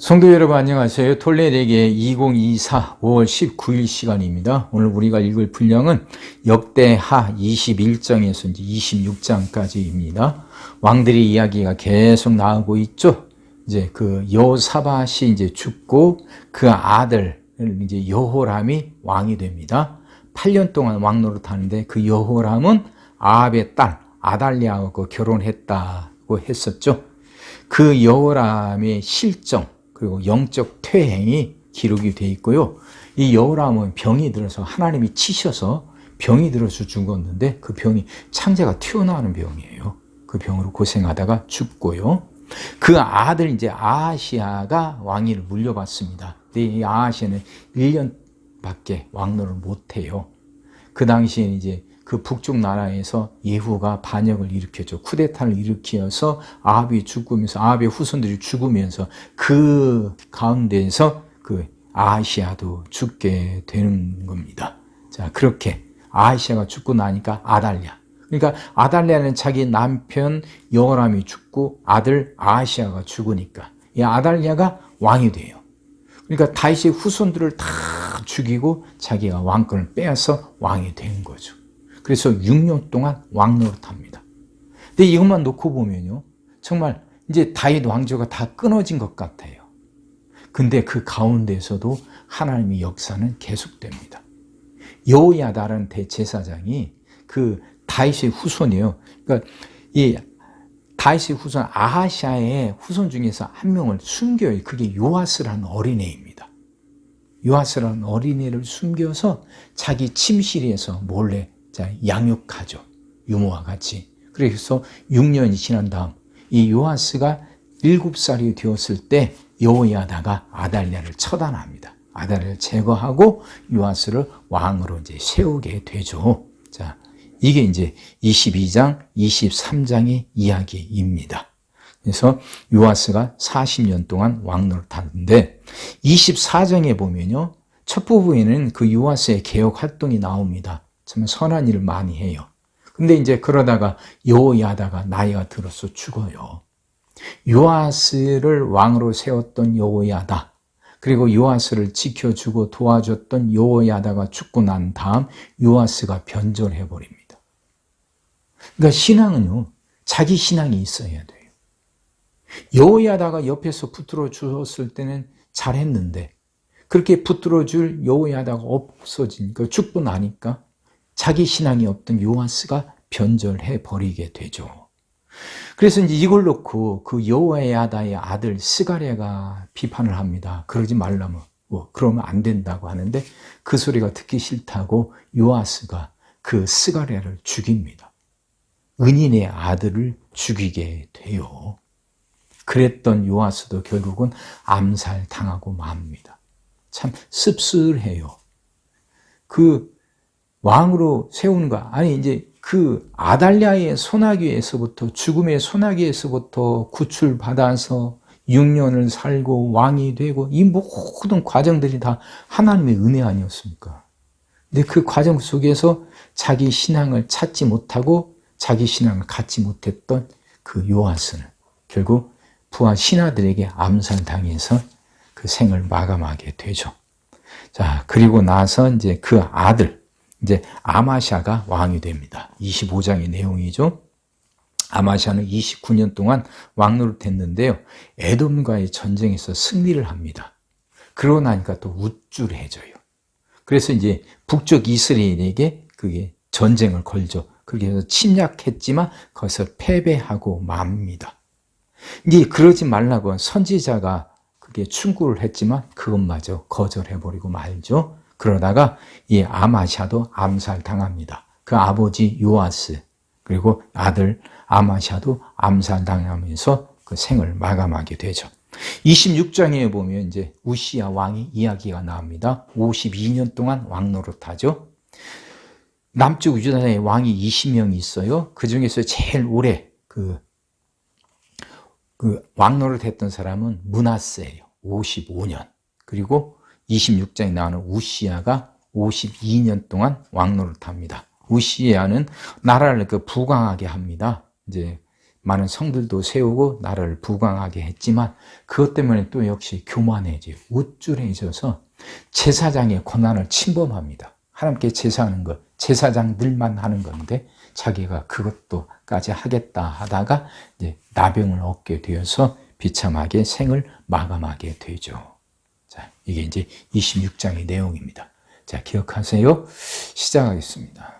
성도 여러분 안녕하세요. 톨레르기의 2024 5월 19일 시간입니다. 오늘 우리가 읽을 분량은 역대하 21장에서 이제 26장까지입니다. 왕들의 이야기가 계속 나오고 있죠. 이제 그 여호사밧이 이제 죽고 그 아들 이제 여호람이 왕이 됩니다. 8년 동안 왕 노릇하는데 그 여호람은 아합의 딸 아달랴하고 결혼했다고 했었죠. 그 여호람의 실정 그리고 영적 퇴행이 기록이 되어 있고요. 이 여호람은 병이 들어서 하나님이 치셔서 병이 들어서 죽었는데 그 병이 창자가 튀어나오는 병이에요. 그 병으로 고생하다가 죽고요. 그 아들 이제 아하시아가 왕위를 물려받습니다. 근데 이 아하시아는 1년밖에 왕노를 못해요. 그 당시에 이제 그 북쪽 나라에서 예후가 반역을 일으켰죠. 쿠데타를 일으켜서 아합이 죽으면서 아합의 후손들이 죽으면서 그 가운데에서 그 아하시아도 죽게 되는 겁니다. 자, 그렇게 아하시아가 죽고 나니까 아달랴. 그러니까 아달랴는 자기 남편 여호람이 죽고 아들 아하시아가 죽으니까 이 아달랴가 왕이 돼요. 그러니까 다윗의 후손들을 다 죽이고 자기가 왕권을 빼앗아 왕이 된 거죠. 그래서 6년 동안 왕 노릇합니다. 근데 이것만 놓고 보면요, 정말 이제 다윗 왕조가 다 끊어진 것 같아요. 근데 그 가운데서도 하나님의 역사는 계속됩니다. 여호야다라는 대제사장이 그 다윗의 후손이에요. 그러니까 이 다윗의 후손 아하시아의 후손 중에서 한 명을 숨겨요. 그게 요아스라는 어린애입니다. 요아스라는 어린애를 숨겨서 자기 침실에서 몰래 양육하죠. 유모와 같이. 그래서 6년이 지난 다음 이 요아스가 7살이 되었을 때 여호야다가 아달랴를 처단합니다. 아달랴를 제거하고 요아스를 왕으로 이제 세우게 되죠. 자, 이게 이제 22장, 23장의 이야기입니다. 그래서 요아스가 40년 동안 왕노릇 하는데 24장에 보면요. 첫 부분에는 그 요아스의 개혁 활동이 나옵니다. 참 선한 일을 많이 해요. 근데 이제 그러다가 여호야다가 나이가 들어서 죽어요. 요아스를 왕으로 세웠던 여호야다, 그리고 요아스를 지켜주고 도와줬던 여호야다가 죽고 난 다음 요아스가 변절해 버립니다. 그러니까 신앙은요, 자기 신앙이 있어야 돼요. 여호야다가 옆에서 붙들어 주었을 때는 잘했는데 그렇게 붙들어 줄 여호야다가 없어지니까 죽고 나니까 자기 신앙이 없던 요아스가 변절해 버리게 되죠. 그래서 이제 이걸 놓고 그 여호야다의 아들 스가랴가 비판을 합니다. 그러지 말라면, 그러면 안 된다고 하는데 그 소리가 듣기 싫다고 요아스가 그 스가랴를 죽입니다. 은인의 아들을 죽이게 돼요. 그랬던 요아스도 결국은 암살당하고 맙니다. 참 씁쓸해요. 그 왕으로 세우는 거, 아니 이제 그 아달랴의 소나기에서부터 죽음의 소나기에서부터 구출받아서 6년을 살고 왕이 되고 이 모든 과정들이 다 하나님의 은혜 아니었습니까? 근데 그 과정 속에서 자기 신앙을 찾지 못하고 자기 신앙을 갖지 못했던 그 요아스는 결국 부하 신하들에게 암살당해서 그 생을 마감하게 되죠. 자, 그리고 나서 이제 그 아들 이제 아마샤가 왕이 됩니다. 25장의 내용이죠. 아마샤는 29년 동안 왕노릇 했는데요. 에돔과의 전쟁에서 승리를 합니다. 그러고 나니까 또 우쭐해져요. 그래서 이제 북쪽 이스라엘에게 그게 전쟁을 걸죠. 그렇게 해서 침략했지만 거기서 패배하고 맙니다. 이제 그러지 말라고 선지자가 그게 충고를 했지만 그것마저 거절해버리고 말죠. 그러다가 이 아마샤도 암살당합니다. 그 아버지 요아스 그리고 아들 아마샤도 암살당하면서 그 생을 마감하게 되죠. 26장에 보면 이제 우시야 왕이 이야기가 나옵니다. 52년 동안 왕노릇하죠. 남쪽 유다의 왕이 20명이 있어요. 그 중에서 제일 오래 그 왕노릇 했던 사람은 므낫세예요. 55년. 그리고 26장에 나오는 우시야가 52년 동안 왕노릇합니다. 우시야는 나라를 부강하게 합니다. 이제 많은 성들도 세우고 나라를 부강하게 했지만 그것 때문에 또 역시 교만해지고 우쭐해져서 제사장의 권한을 침범합니다. 하나님께 제사하는 것, 제사장들만 하는 건데 자기가 그것도까지 하겠다 하다가 이제 나병을 얻게 되어서 비참하게 생을 마감하게 되죠. 자, 이게 이제 26장의 내용입니다. 자, 기억하세요. 시작하겠습니다.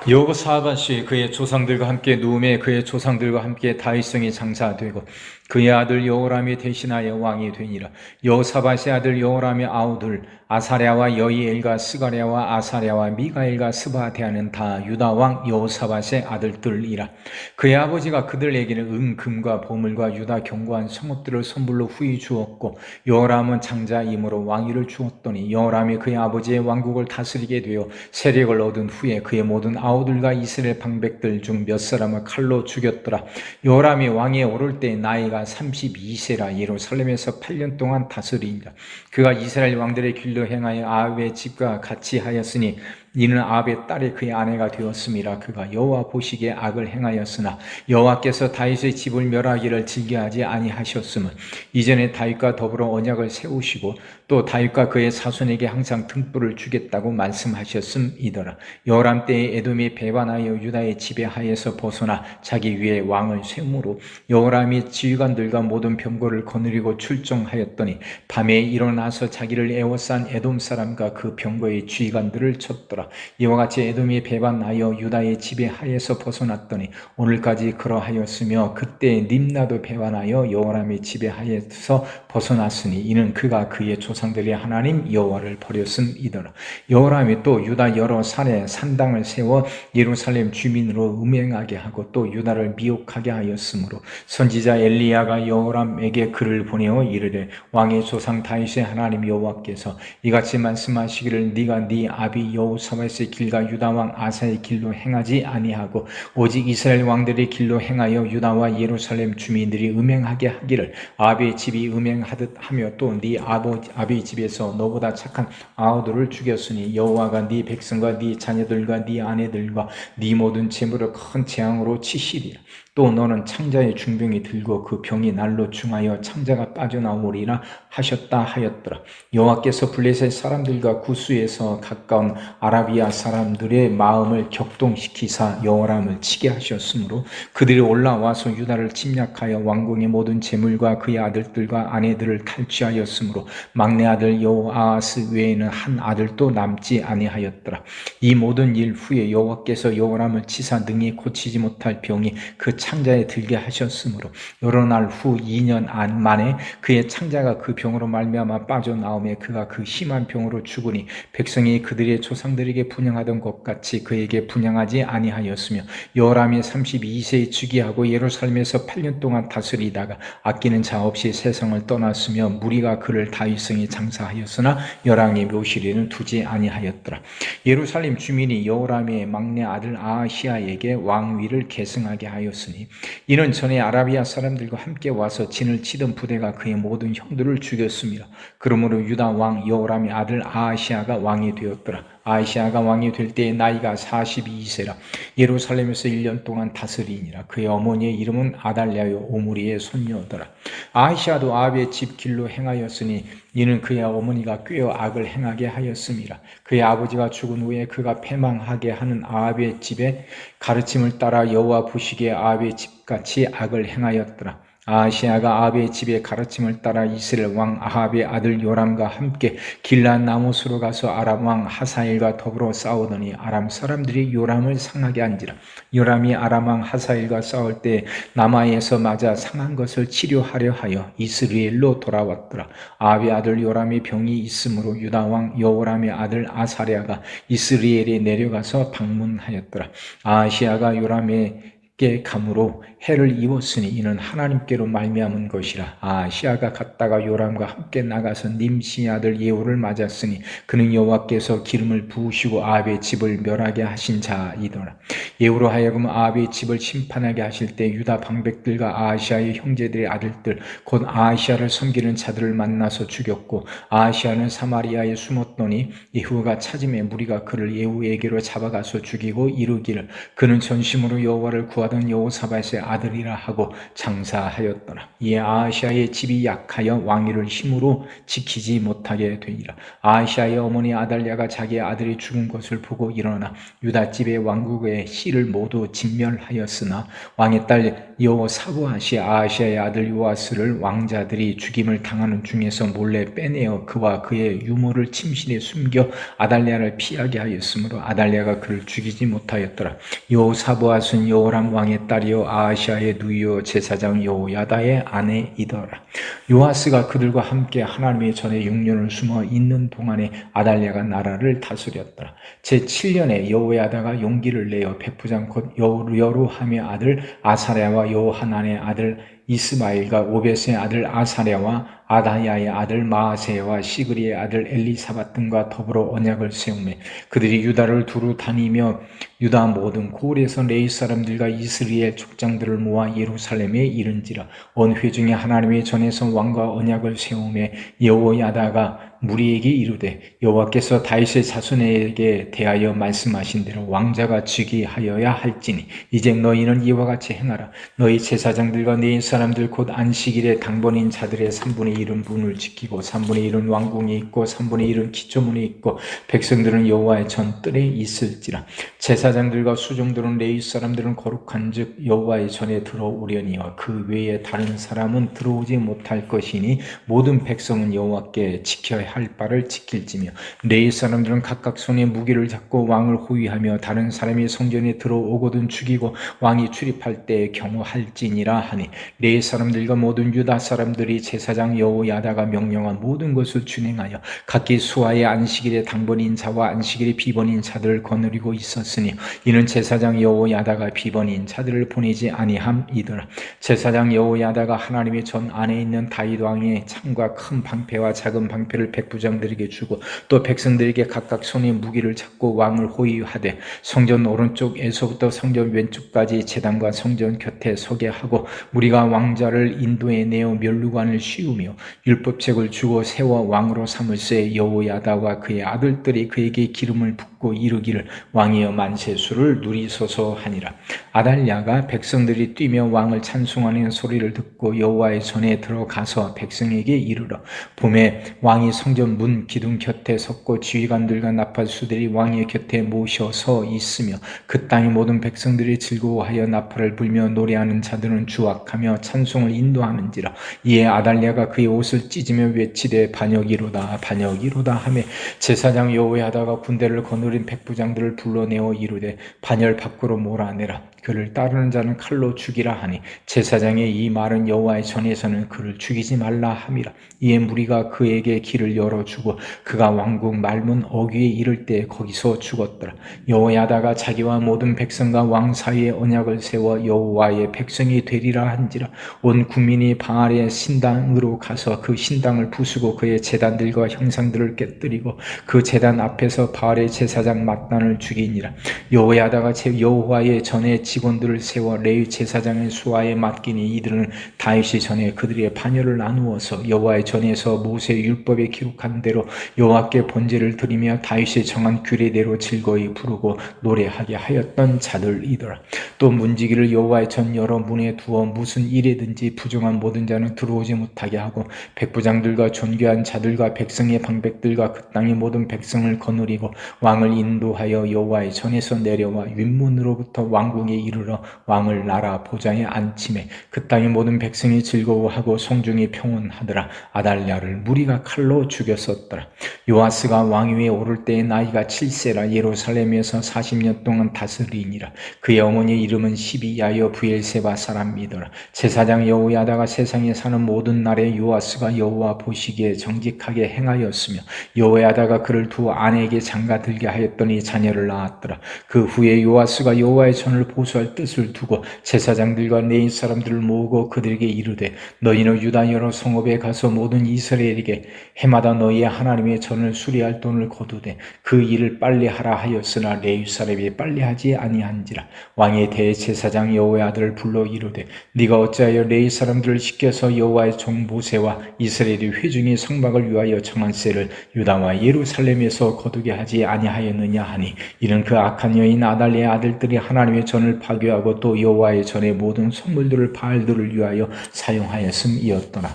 여호사밧이 그의 조상들과 함께 누움에 그의 조상들과 함께 다윗성이 장사되고 그의 아들 여호람이 대신하여 왕이 되니라. 여호사밧의 아들 여호람의 아우들 아사랴와 여이엘과 스가랴와 아사랴와 미가엘과 스바데아는 다 유다 왕 여호사밧의 아들들이라. 그의 아버지가 그들에게는 금과 보물과 유다 견고한 성읍들을 선물로 후히 주었고 여호람은 장자이므로 왕위를 주었더니 여호람이 그의 아버지의 왕국을 다스리게 되어 세력을 얻은 후에 그의 모든 아우들과 이스라엘 방백들 중 몇 사람을 칼로 죽였더라. 여호람이 왕위에 오를 때 나이가 32세라 예루살렘에서 8년 동안 다스리니라. 그가 이스라엘 왕들의 길로 행하여 아합의 집과 같이 하였으니 이는 아합의 딸이 그의 아내가 되었음이라. 그가 여호와 보시기에 악을 행하였으나 여호와께서 다윗의 집을 멸하기를 즐겨하지 아니하셨음은 이전에 다윗과 더불어 언약을 세우시고 또 다윗과 그의 사손에게 항상 등불을 주겠다고 말씀하셨음이더라. 여호람 때에 에돔이 배반하여 유다의 지배하에서 벗어나 자기 위에 왕을 세우므로 여호람이 지휘관들과 모든 병거를 거느리고 출정하였더니 밤에 일어나서 자기를 에워싼 에돔 사람과 그 병거의 지휘관들을 쳤더라. 이와 같이 에돔이 배반하여 유다의 지배하에서 벗어났더니 오늘까지 그러하였으며 그때 림나도 배반하여 여호람의 지배하에서 벗어났으니 이는 그가 그의 조상들의 하나님 여호와를 버렸음이더라. 여호람이 또 유다 여러 산에 산당을 세워 예루살렘 주민으로 음행하게 하고 또 유다를 미혹하게 하였으므로 선지자 엘리야가 여호람에게 글을 보내어 이르되 왕의 조상 다윗의 하나님 여호와께서 이같이 말씀하시기를 네가 네 아비 여호사밧의 길과 유다 왕 아사의 길로 행하지 아니하고 오직 이스라엘 왕들의 길로 행하여 유다와 예루살렘 주민들이 음행하게 하기를 아비의 집이 음행하듯 하며 또 네 아비의 집에서 너보다 착한 아우들을 죽였으니 여호와가 네 백성과 네 자녀들과 네 아내들과 네 모든 재물을 큰 재앙으로 치시리라. 또 너는 창자의 중병이 들고 그 병이 날로 중하여 창자가 빠져나오리라 하셨다 하였더라. 여호와께서 블레셋 사람들과 구스에서 가까운 아라비아 사람들의 마음을 격동시키사 여호람을 치게 하셨으므로 그들이 올라와서 유다를 침략하여 왕궁의 모든 재물과 그의 아들들과 아내들을 탈취하였으므로 막내 아들 여호아하스 외에는 한 아들도 남지 아니하였더라. 이 모든 일 후에 여호와께서 여호람을 치사 능히 고치지 못할 병이 그 창자에 들게 하셨으므로 여러 날 후 2년 만에 그의 창자가 그 병으로 말미암아 빠져나오매 그가 그 심한 병으로 죽으니 백성이 그들의 조상들에게 분향하던 것 같이 그에게 분향하지 아니하였으며 여호람이 32세에 즉위하고 예루살렘에서 8년 동안 다스리다가 아끼는 자 없이 세상을 떠났으며 무리가 그를 다윗성에 장사하였으나 열왕의 묘실에는 두지 아니하였더라. 예루살렘 주민이 여호람의 막내 아들 아하시아에게 왕위를 계승하게 하였으니 이는 전에 아라비아 사람들과 함께 와서 진을 치던 부대가 그의 모든 형들을 죽였습니다. 그러므로 유다 왕 여호람의 아들 아하시아가 왕이 되었더라. 아하시아가 왕이 될 때의 나이가 42세라 예루살렘에서 1년 동안 다스리니라. 그의 어머니의 이름은 아달랴요 오므리의 손녀더라. 아하시아도 아합의 집 길로 행하였으니 이는 그의 어머니가 꾀어 악을 행하게 하였음이라. 그의 아버지가 죽은 후에 그가 패망하게 하는 아합의 집에 가르침을 따라 여호와 보시기에 아합의 집같이 악을 행하였더라. 아하시아가 아합의 집에 가르침을 따라 이스라엘 왕 아합의 아들 요람과 함께 길앗 나못으로 가서 아람 왕 하사엘과 더불어 싸우더니 아람 사람들이 요람을 상하게 한지라. 요람이 아람 왕 하사엘과 싸울 때 남아에서 맞아 상한 것을 치료하려 하여 이스라엘로 돌아왔더라. 아합의 아들 요람이 병이 있으므로 유다 왕 여호람의 아들 아사랴가 이스라엘에 내려가서 방문하였더라. 아하시아가 요람에게 감으로 해를 입었으니 이는 하나님께로 말미암은 것이라. 아하시아가 갔다가 요람과 함께 나가서 님시의 아들 예후를 맞았으니 그는 여호와께서 기름을 부으시고 아합의 집을 멸하게 하신 자이더라. 예후로 하여금 아합의 집을 심판하게 하실 때 유다 방백들과 아하시아의 형제들의 아들들 곧 아하시아를 섬기는 자들을 만나서 죽였고 아하시아는 사마리아에 숨었더니 예후가 찾음에 무리가 그를 예후에게로 잡아가서 죽이고 이르기를 그는 전심으로 여호와를 구하던 여호사밧의 아들이라 하고 장사하였더라. 이에 아하시아의 집이 약하여 왕위를 힘으로 지키지 못하게 되니라. 아하시아의 어머니 아달랴가 자기의 아들이 죽은 것을 보고 일어나 유다 집의 왕국의 씨를 모두 진멸하였으나 왕의 딸 여호사밧이 아하시아의 아들 요아스를 왕자들이 죽임을 당하는 중에서 몰래 빼내어 그와 그의 유모를 침실에 숨겨 아달랴를 피하게 하였으므로 아달랴가 그를 죽이지 못하였더라. 여호사밧은 여호람 왕의 딸이요 아하시아의 누이요 제사장 여호야다의 아내이더라. 요아스가 그들과 함께 하나님의 전에 6년을 숨어 있는 동안에 아달랴가 나라를 다스렸더라. 제7년에 여호야다가 용기를 내어 백부장 곧 여로함의 아들 아사랴와 여호하난의 아들 이스마엘과 오벳의 아들 아사랴와 아다야의 아들 마아세와 시그리의 아들 엘리사밧 등과 더불어 언약을 세우매 그들이 유다를 두루 다니며 유다 모든 고을에서 레위 사람들과 이스라엘 족장들을 모아 예루살렘에 이른지라. 온 회중이 하나님의 전에서 왕과 언약을 세우매 여호야다가 무리에게 이르되 여호와께서 다윗의 자손에게 대하여 말씀하신 대로 왕자가 즉위하여야 할지니 이제 너희는 이와 같이 행하라. 너희 제사장들과 네 사람들 곧 안식일에 당번인 자들의 3분의 1은 문을 지키고 3분의 1은 왕궁에 있고 3분의 1은 기초문에 있고 백성들은 여호와의 전뜰에 있을지라. 제사장들과 수종들은 레위 사람들은 거룩한즉 여호와의 전에 들어오려니와 그 외에 다른 사람은 들어오지 못할 것이니 모든 백성은 여호와께 지켜야 할 바를 지킬지며 레위 사람들은 각각 손에 무기를 잡고 왕을 호위하며 다른 사람이 성전에 들어오거든 죽이고 왕이 출입할 때에 경호할지니라 하니 레위 사람들과 모든 유다 사람들이 제사장 여호야다가 명령한 모든 것을 준행하여 각기 수하의 안식일에 당번인 자와 안식일에 비번인 자들을 거느리고 있었으니 이는 제사장 여호야다가 비번인 자들을 보내지 아니함이더라. 제사장 여호야다가 하나님의 전 안에 있는 다윗 왕의 창과 큰 방패와 작은 방패를 백부장들에게 주고 또 백성들에게 각각 손에 무기를 잡고 왕을 호위하되 성전 오른쪽에서부터 성전 왼쪽까지 제단과 성전 곁에 서게 하고 우리가 왕자를 인도에 내어 멸류관을 씌우며 율법책을 주고 세워 왕으로 삼을세 여호야다와 그의 아들들이 그에게 기름을 붓고 이르기를 왕이여 만세수를 누리소서 하니라. 아달랴가 백성들이 뛰며 왕을 찬송하는 소리를 듣고 여호와의 전에 들어가서 백성에게 이르러 봄에 왕이 성전 문 기둥 곁에 섰고 지휘관들과 나팔수들이 왕의 곁에 모셔서 있으며 그 땅의 모든 백성들이 즐거워하여 나팔을 불며 노래하는 자들은 주악하며 찬송을 인도하는지라. 이에 아달랴가 그의 옷을 찢으며 외치되 반역이로다 반역이로다 하며 제사장 여호야다가 군대를 거느린 백부장들을 불러내어 이르되 반열 밖으로 몰아내라. 그를 따르는 자는 칼로 죽이라 하니 제사장의 이 말은 여호와의 전에서는 그를 죽이지 말라 함이라. 이에 무리가 그에게 길을 열어주고 그가 왕궁 말문 어귀에 이를 때 거기서 죽었더라. 여호야다가 자기와 모든 백성과 왕 사이에 언약을 세워 여호와의 백성이 되리라 한지라. 온 국민이 바알의 신당으로 가서 그 신당을 부수고 그의 제단들과 형상들을 깨뜨리고 그 제단 앞에서 바알의 제사장 mat단을 죽이니라. 여호야다가 여호와의 전에 직원들을 세워 레위 제사장의 수하에 맡기니 이들은 다윗이 전에 그들의 반열을 나누어서 여호와의 전에서 모세의 율법에 기록한 대로 여호와께 번제를 드리며 다윗이 정한 규례대로 즐거이 부르고 노래하게 하였던 자들이더라. 또 문지기를 여호와의 전 여러 문에 두어 무슨 일에든지 부정한 모든 자는 들어오지 못하게 하고 백부장들과 존귀한 자들과 백성의 방백들과 그 땅의 모든 백성을 거느리고 왕을 인도하여 여호와의 전에서 내려와 윗문으로부터 왕궁에 이르러 왕을 나라 보좌에 앉히매 그 땅의 모든 백성이 즐거워하고 성중이 평온하더라. 아달랴를 무리가 칼로 죽였었더라. 요아스가 왕위에 오를 때의 나이가 7세라 예루살렘에서 40년 동안 다스리니라. 그의 어머니의 이름은 시비야여 부엘세바 사람이더라. 제사장 여호야다가 세상에 사는 모든 날에 요아스가 여호와 보시기에 정직하게 행하였으며 여호야다가 그를 두 아내에게 장가들게 하였더니 자녀를 낳았더라. 그 후에 요아스가 여호와의 전을 보수 보수할 뜻을 두고 제사장들과 레위 사람들을 모으고 그들에게 이르되 너희는 유다 여러 성읍에 가서 모든 이스라엘에게 해마다 너희의 하나님의 전을 수리할 돈을 거두되 그 일을 빨리 하라 하였으나 레위 사람이 빨리 하지 아니한지라. 왕이 대제사장 여호와의 아들을 불러 이르되 네가 어찌하여 레위 사람들을 시켜서 여호와의 종 모세와 이스라엘의 회중의 성막을 위하여 정한 쇠를 유다와 예루살렘에서 거두게 하지 아니하였느냐 하니 이는 그 악한 여인 아달랴의 아들들이 하나님의 전을 파괴하고 또 여호와의 전의 모든 선물들을 바알들을 위하여 사용하였음이었더라.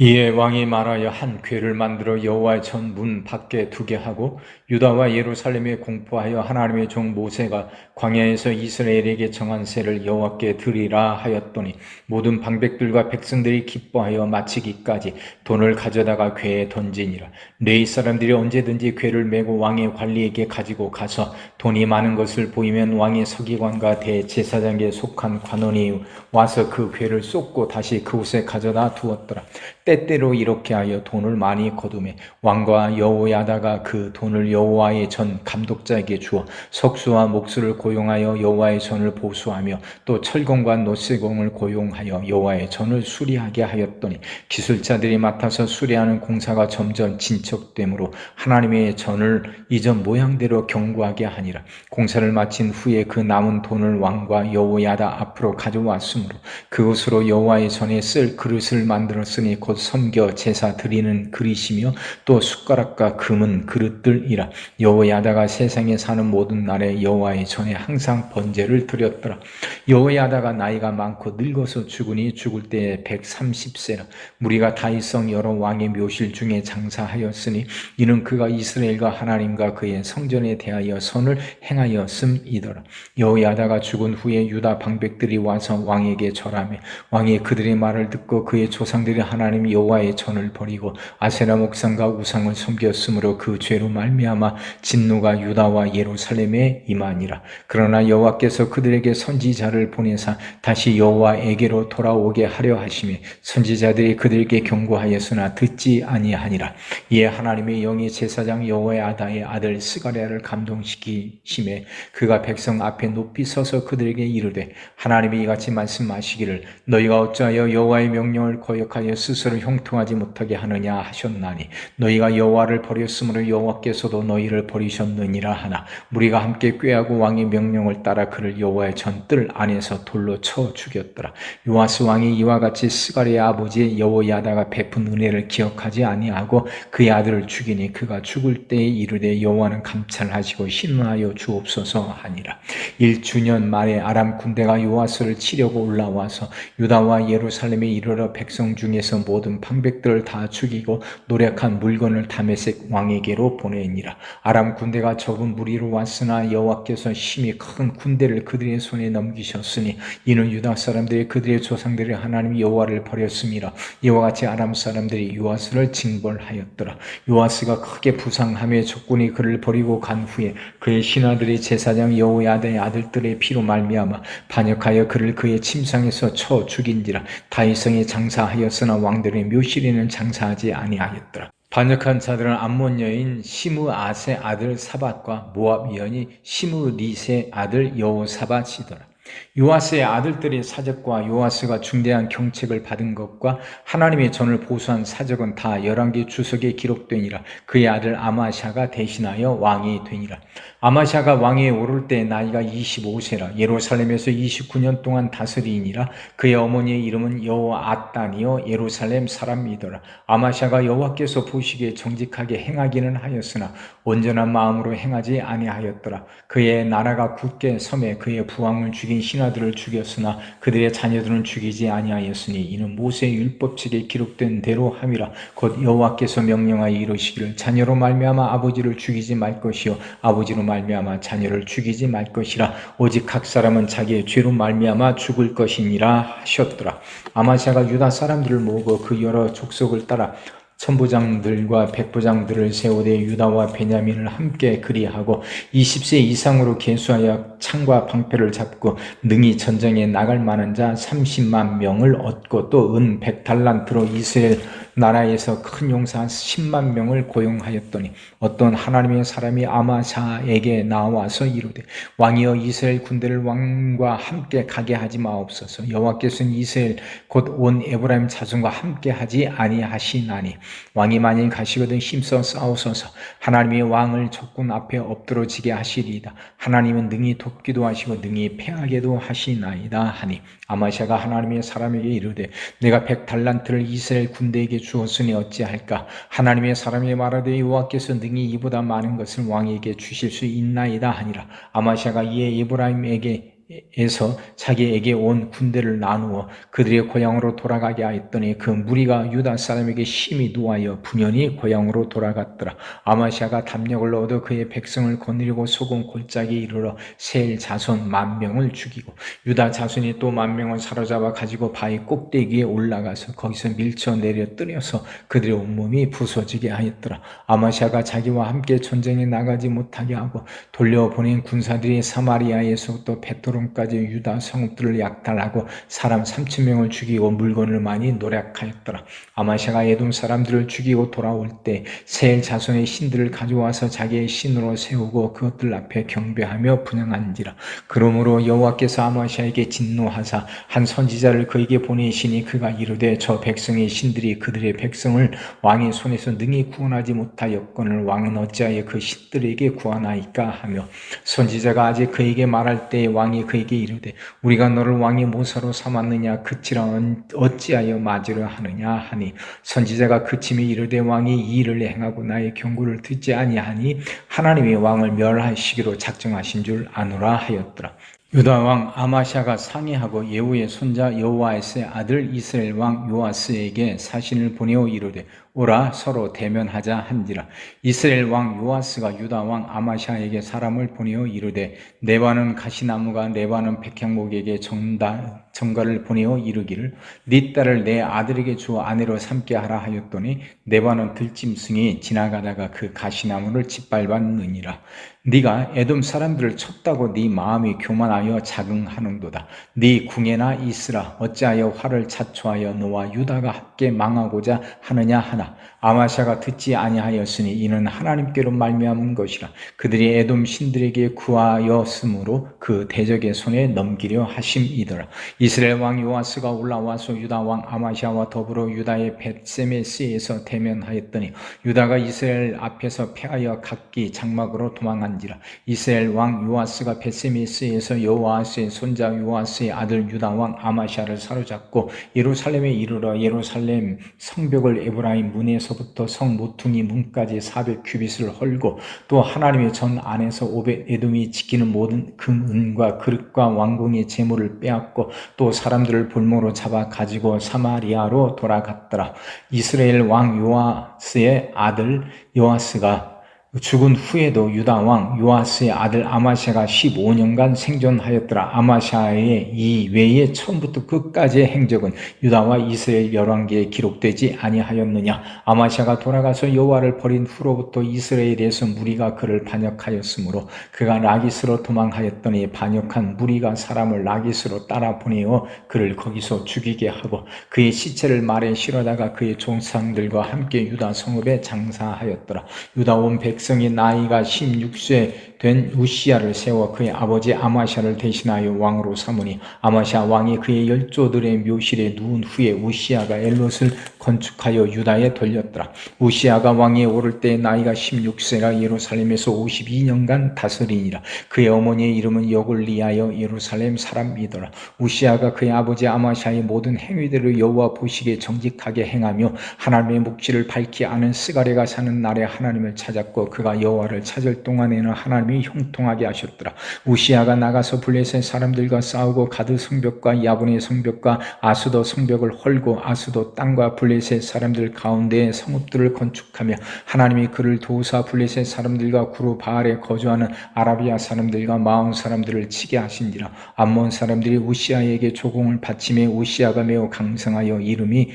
이에 왕이 말하여 한 궤를 만들어 여호와의 전 문 밖에 두게 하고 유다와 예루살렘에 공포하여 하나님의 종 모세가 광야에서 이스라엘에게 정한 쇠를 여호와께 드리라 하였더니 모든 방백들과 백성들이 기뻐하여 마치기까지 돈을 가져다가 궤에 던지니라. 레위 사람들이 언제든지 궤를 메고 왕의 관리에게 가지고 가서 돈이 많은 것을 보이면 왕의 서기관과 대제사장에게 속한 관원이 와서 그 궤를 쏟고 다시 그곳에 가져다 두었더라. 때때로 이렇게 하여 돈을 많이 거두매 왕과 여호야다가 그 돈을 여호와의 전 감독자에게 주어 석수와 목수를 고용하여 여호와의 전을 보수하며 또 철공과 노쇠공을 고용하여 여호와의 전을 수리하게 하였더니 기술자들이 맡아서 수리하는 공사가 점점 진척되므로 하나님의 전을 이전 모양대로 견고하게 하니라. 공사를 마친 후에 그 남은 돈을 왕과 여호야다 앞으로 가져왔으므로 그것으로 여호와의 전에 쓸 그릇을 만들었으니 곧 섬겨 제사 드리는 그릇이며 또 숟가락과 금은 그릇들이라. 여호야다가 세상에 사는 모든 날에 여호와의 전에 항상 번제를 드렸더라. 여호야다가 나이가 많고 늙어서 죽으니 죽을 때에 130세라. 무리가 다윗성 여러 왕의 묘실 중에 장사하였으니 이는 그가 이스라엘과 하나님과 그의 성전에 대하여 선을 행하였음이더라. 여호야다가 죽은 후에 유다 방백들이 와서 왕에게 절하며 왕이 그들의 말을 듣고 그의 조상들이 하나님 여호와의 전을 버리고 아세라 목상과 우상을 섬겼으므로 그 죄로 말미암아 진노가 유다와 예루살렘에 임하니라. 그러나 여호와께서 그들에게 선지자를 보내사 다시 여호와에게로 돌아오게 하려 하시매 선지자들이 그들에게 경고하였으나 듣지 아니하니라. 이에 하나님의 영이 제사장 여호야다의 아들 스가랴를 감동시키심에 그가 백성 앞에 높이 서서 그들에게 이르되 하나님이 이같이 말씀하시기를 너희가 어찌하여 여호와의 명령을 거역하여 스스로 형통하지 못하게 하느냐 하셨나니 너희가 여호와를 버렸으므로 여호와께서도 너희를 버리셨느니라 하나 무리가 함께 꾀하고 왕의 명령을 따라 그를 여호와의 전뜰 안에서 돌로 쳐 죽였더라. 요아스 왕이 이와 같이 스가랴의 아버지 여호야다가 베푼 은혜를 기억하지 아니하고 그의 아들을 죽이니 그가 죽을 때에 이르되 여호와는 감찰하시고 신원하여 주옵소서 하니라. 1주년 말에 아람 군대가 요아스를 치려고 올라와서 유다와 예루살렘에 이르러 백성 중에서 모든 방백들을 다 죽이고 노력한 물건을 다메섹 왕에게로 보내니라. 아람 군대가 적은 무리로 왔으나 여호와께서 심히 큰 군대를 그들의 손에 넘기셨으니 이는 유다 사람들이 그들의 조상들의 하나님 여호와를 버렸음이라. 이와 같이 아람 사람들이 요아스를 징벌하였더라. 요아스가 크게 부상하며 적군이 그를 버리고 간 후에 그의 신하들이 제사장 여호야다의 아들들의 피로 말미암아 반역하여 그를 그의 침상에서 쳐 죽인지라. 다윗성에 장사하였으나 왕들의 묘실에는 장사하지 아니하였더라. 반역한 자들은 암몬 여인 시므아세 아들 사밧과 모압 여인이 시므리세 아들 여호사밧이더라. 요아스의 아들들의 사적과 요아스가 중대한 경책을 받은 것과 하나님의 전을 보수한 사적은 다 열왕기 주석에 기록되니라. 그의 아들 아마샤가 대신하여 왕이 되니라. 아마샤가 왕위에 오를 때 나이가 25세라. 예루살렘에서 29년 동안 다스리니라. 그의 어머니의 이름은 여호앗단이요 예루살렘 사람이더라. 아마샤가 여호와께서 보시기에 정직하게 행하기는 하였으나 온전한 마음으로 행하지 아니하였더라. 그의 나라가 굳게 섬에 그의 부왕을 죽인 신하들을 죽였으나 그들의 자녀들은 죽이지 아니하였으니 이는 모세의 율법책에 기록된 대로 함이라. 곧 여호와께서 명령하여 이르시기를 자녀로 말미암아 아버지를 죽이지 말 것이요 아버지로 말미암아 자녀를 죽이지 말 것이라. 오직 각 사람은 자기의 죄로 말미암아 죽을 것이니라 하셨더라. 아마샤가 유다 사람들을 모으고 그 여러 족속을 따라 천부장들과 백부장들을 세우되 유다와 베냐민을 함께 그리하고 20세 이상으로 계수하여 창과 방패를 잡고 능히 전쟁에 나갈 만한 자 30만 명을 얻고 또 은 100달란트로 이스라엘 나라에서 큰 용사 10만 명을 고용하였더니 어떤 하나님의 사람이 아마샤에게 나와서 이르되 왕이여 이스라엘 군대를 왕과 함께 가게 하지 마옵소서. 여호와께서는 이스라엘 곧 온 에브라임 자손과 함께 하지 아니하시나니 왕이 만일 가시거든 힘써 싸우소서. 하나님의 왕을 적군 앞에 엎드러지게 하시리이다. 하나님은 능히 돕기도 하시고 능히 패하게도 하시나이다 하니 아마샤가 하나님의 사람에게 이르되 내가 100달란트를 이스라엘 군대에게 주었으니 어찌할까. 하나님의 사람이 말하되 여호와께서 능히 이보다 많은 것을 왕에게 주실 수 있나이다 하니라. 아마샤가 이에 에브라임에게에서 자기에게 온 군대를 나누어 그들의 고향으로 돌아가게 하였더니 그 무리가 유다 사람에게 심히 노하여 분연히 고향으로 돌아갔더라. 아마샤가 담력을 얻어 그의 백성을 거느리고 소금 골짜기에 이르러 세일 자손 10,000명을 죽이고 유다 자손이 또 10,000명을 사로잡아 가지고 바위 꼭대기에 올라가서 거기서 밀쳐 내려 뜨려서 그들의 온몸이 부서지게 하였더라. 아마샤가 자기와 함께 전쟁에 나가지 못하게 하고 돌려보낸 군사들이 사마리아에서부터 베토론까지 유다 성읍들을 약탈하고 사람 3,000명을 죽이고 물건을 많이 노략하였더라. 아마샤가 에돔 사람들을 죽이고 돌아올 때 세일 자손의 신들을 가져와서 자기의 신으로 세우고 그것들 앞에 경배하며 분향한지라. 그러므로 여호와께서 아마샤에게 진노하사 한 선지자를 그에게 보내시니 그가 이르되 저 백성의 신들이 그들의 백성을 왕의 손에서 능히 구원하지 못하였거늘 왕은 어찌하여 그 신들에게 구하나이까 하며 선지자가 아직 그에게 말할 때 왕이 그에게 이르되 우리가 너를 왕의 모사로 삼았느냐 그치라 어찌하여 맞으려 하느냐 하니 선지자가 그침이 이르되 왕이 이 일을 행하고 나의 경고를 듣지 아니하니 하나님이 왕을 멸하시기로 작정하신 줄 아노라 하였더라. 유다 왕 아마샤가 상의하고 예후의 손자 여호아스의 아들 이스라엘 왕 요아스에게 사신을 보내어 이르되 오라 서로 대면하자 한지라. 이스라엘 왕 요아스가 유다 왕 아마샤에게 사람을 보내어 이르되 네바논 가시나무가 네바논 백향목에게 전가를 보내어 이르기를 네 딸을 내 아들에게 주어 아내로 삼게 하라 하였더니 네바논 들짐승이 지나가다가 그 가시나무를 짓밟았느니라. 네가 에돔 사람들을 쳤다고 네 마음이 교만하여 자긍하는도다. 네 궁에나 있으라. 어찌하여 화를 자초하여 너와 유다가 함께 망하고자 하느냐 하나 아마샤가 듣지 아니하였으니 이는 하나님께로 말미암은 것이라. 그들이 에돔 신들에게 구하였으므로 그 대적의 손에 넘기려 하심이더라. 이스라엘 왕 요아스가 올라와서 유다 왕 아마샤와 더불어 유다의 벳세메스에서 대면하였더니 유다가 이스라엘 앞에서 패하여 각기 장막으로 도망한지라. 이스라엘 왕 요아스가 벳세메스에서 여호아스의 손자 요아스의 아들 유다 왕 아마샤를 사로잡고 예루살렘에 이르러 예루살렘 성벽을 에브라임 문에서부터 성 모퉁이 문까지 400규빗을 헐고 또 하나님의 전 안에서 오벳에돔이 지키는 모든 금은과 그릇과 왕궁의 재물을 빼앗고 또 사람들을 볼모로 잡아 가지고 사마리아로 돌아갔더라. 이스라엘 왕 요아스의 아들 요아스가 죽은 후에도 유다 왕 요아스의 아들 아마샤가 15년간 생존하였더라. 아마샤의 이 외에 처음부터 끝까지의 행적은 유다와 이스라엘 열왕기에 기록되지 아니하였느냐. 아마샤가 돌아가서 여호와를 버린 후로부터 이스라엘에서 무리가 그를 반역하였으므로 그가 라기스로 도망하였더니 반역한 무리가 사람을 라기스로 따라 보내어 그를 거기서 죽이게 하고 그의 시체를 말에 실어다가 그의 종상들과 함께 유다 성읍에 장사하였더라. 유다 온 백성이 나이가 16세 된 우시야를 세워 그의 아버지 아마샤를 대신하여 왕으로 삼으니 아마샤 왕이 그의 열조들의 묘실에 누운 후에 우시야가 엘롯을 건축하여 유다에 돌렸더라. 우시야가 왕위에 오를 때 나이가 16세라 예루살렘에서 52년간 다스리니라. 그의 어머니의 이름은 여골리하여 예루살렘 사람이더라. 우시야가 그의 아버지 아마샤의 모든 행위들을 여호와 보시기에 정직하게 행하며 하나님의 묵지를 밝히 아는 스가랴가 사는 날에 하나님을 찾았고 그가 여호와를 찾을 동안에는 하나님이 형통하게 하셨더라. 우시야가 나가서 블레셋 사람들과 싸우고 가드 성벽과 야분의 성벽과 아수도 성벽을 헐고 아수도 땅과 블레셋 사람들 가운데에 성읍들을 건축하며 하나님이 그를 도우사 블레셋 사람들과 구루 바알에 거주하는 아라비아 사람들과 마온 사람들을 치게 하신지라. 암몬 사람들이 우시야에게 조공을 바치매 우시야가 매우 강성하여 이름이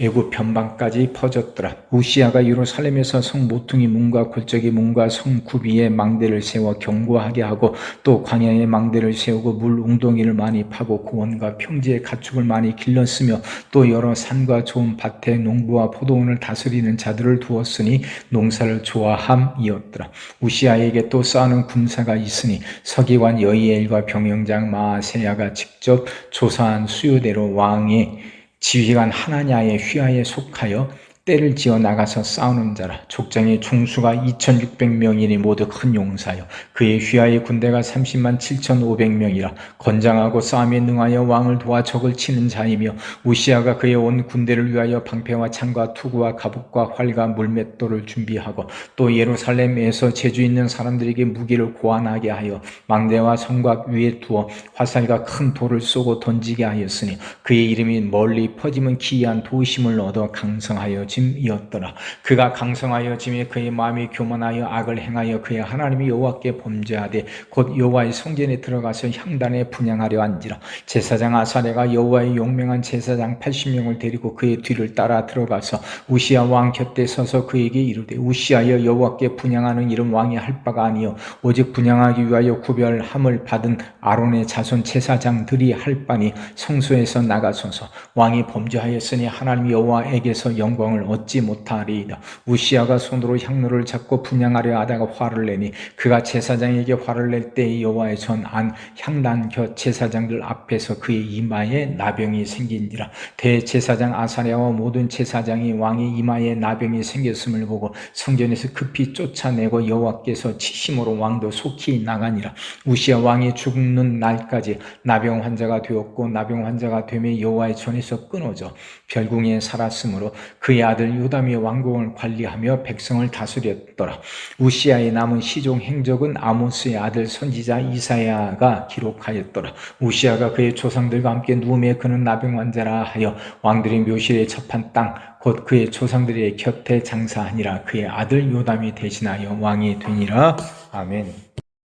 애굽 변방까지 퍼졌더라. 우시야가 예루살렘에서 성 모퉁이 문과 골짜기 문과 성 구비에 망대를 세워 견고하게 하고 또 광야에 망대를 세우고 물 웅덩이를 많이 파고 고원과 평지에 가축을 많이 길렀으며 또 여러 산과 좋은 밭에 농부와 포도원을 다스리는 자들을 두었으니 농사를 좋아함이었더라. 우시야에게 또 쌓는 군사가 있으니 서기관 여이엘과 병영장 마아세야가 직접 조사한 수요대로 왕의 지휘관 하나냐의 휘하에 속하여 때를 지어 나가서 싸우는 자라. 족장의 중수가 2600명이니 모두 큰 용사여 그의 휘하의 군대가 30만 7500명이라. 건장하고 싸움에 능하여 왕을 도와 적을 치는 자이며 우시야가 그의 온 군대를 위하여 방패와 창과 투구와 갑옷과 활과 물맷돌을 준비하고 또 예루살렘에서 재주 있는 사람들에게 무기를 고안하게 하여 망대와 성곽 위에 두어 화살과 큰 돌을 쏘고 던지게 하였으니 그의 이름이 멀리 퍼지면 기이한 도심을 얻어 강성하여 짐이었더라. 그가 강성하여 짐에 그의 마음이 교만하여 악을 행하여 그의 하나님 여호와께 범죄하되 곧 여호와의 성전에 들어가서 향단에 분향하려 한지라. 제사장 아사랴가 여호와의 용맹한 제사장 80명을 데리고 그의 뒤를 따라 들어가서 우시야 왕 곁에 서서 그에게 이르되 우시야여 여호와께 분향하는 일은 왕이 할 바가 아니요 오직 분향하기 위하여 구별함을 받은 아론의 자손 제사장들이 할 바니 성소에서 나가소서. 왕이 범죄하였으니 하나님 여호와에게서 영광을 얻지 못하리이다. 우시야가 손으로 향로를 잡고 분향하려 하다가 화를 내니 그가 제사장에게 화를 낼 때에 여호와의 전 안 향단 곁 제사장들 앞에서 그의 이마에 나병이 생긴지라. 대제사장 아사랴와 모든 제사장이 왕의 이마에 나병이 생겼음을 보고 성전에서 급히 쫓아내고 여호와께서 치심으로 왕도 속히 나가니라. 우시야 왕이 죽는 날까지 나병 환자가 되었고 나병 환자가 되며 여호와의 전에서 끊어져 별궁에 살았으므로 그의 아들 요담이 왕궁을 관리하며 백성을 다스렸더라. 우시야의 남은 시종 행적은 아모스의 아들 선지자 이사야가 기록하였더라. 우시야가 그의 조상들과 함께 누움에 그는 나병 환자라 하여 왕들의 묘실에 접한 땅 곧 그의 조상들의 곁에 장사하니라. 그의 아들 요담이 대신하여 왕이 되니라. 아멘.